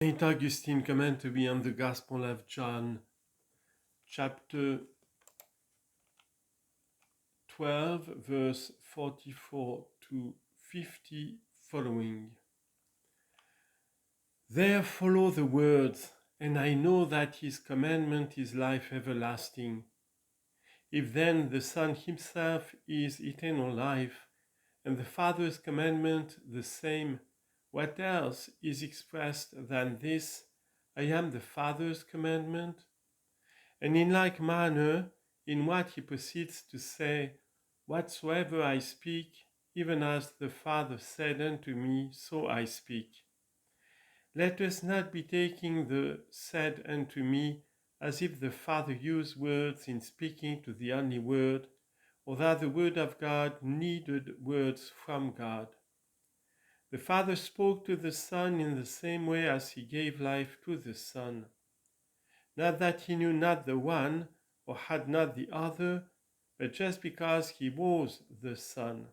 Saint Augustine commentary on the Gospel of John, chapter 12, verse 44 to 50 following. There follow the words, and I know that his commandment is life everlasting. If then the Son himself is eternal life, and the Father's commandment the same, what else is expressed than this, I am the Father's commandment? And in like manner, in what he proceeds to say, whatsoever I speak, even as the Father said unto me, so I speak. Let us not be taking the said unto me as if the Father used words in speaking to the only Word, or that the Word of God needed words from God. The Father spoke to the Son in the same way as he gave life to the Son. Not that he knew not the one, or had not the other, but just because he was the Son.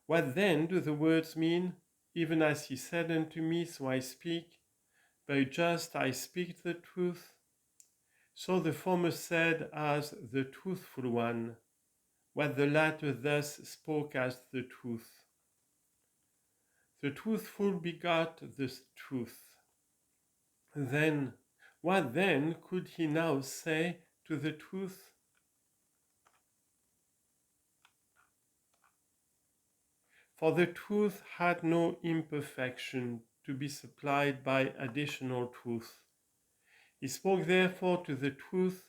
What then do the words mean? Even as he said unto me, so I speak, but just I speak the truth. So the former said as the truthful one, what the latter thus spoke as the truth. The truthful begot the truth. Then, what then could he now say to the truth? For the truth had no imperfection to be supplied by additional truth. He spoke therefore to the truth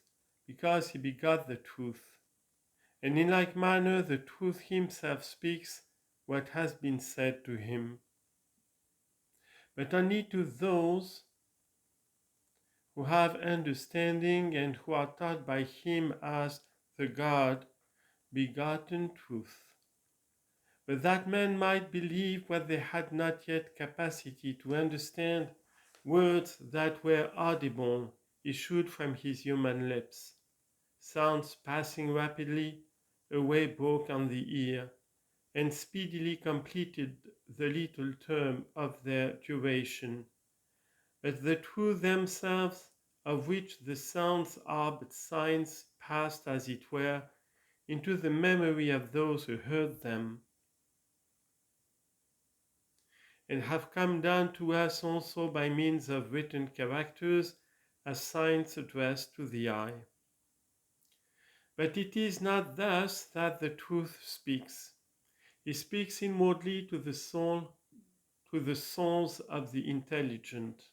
because he begot the truth. And in like manner the truth himself speaks what has been said to him. But only to those who have understanding and who are taught by him as the God begotten truth. But that men might believe what they had not yet capacity to understand, words that were audible issued from his human lips, sounds passing rapidly, away broke on the ear, and speedily completed the little term of their duration. But the truth themselves, of which the sounds are but signs, passed, as it were, into the memory of those who heard them, and have come down to us also by means of written characters as signs addressed to the eye. But it is not thus that the truth speaks. He speaks inwardly to the soul, to the souls of the intelligent.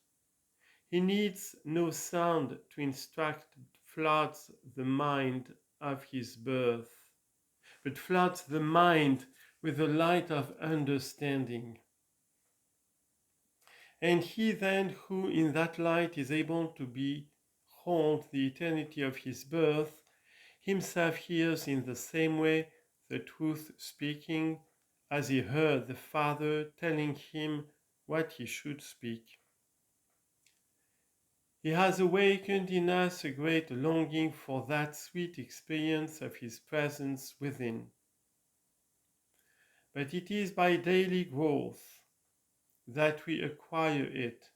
He needs no sound to instruct, floods the mind of his birth, but floods the mind with the light of understanding. And he then who in that light is able to behold the eternity of his birth, himself hears in the same way the truth speaking, as he heard the Father telling him what he should speak. He has awakened in us a great longing for that sweet experience of his presence within. But it is by daily growth that we acquire it.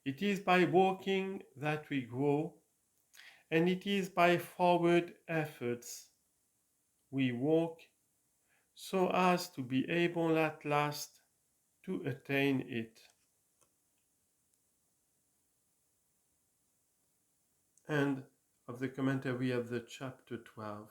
It is by walking that we grow, and it is by forward efforts we walk so as to be able at last to attain it. End of the commentary of the chapter 12.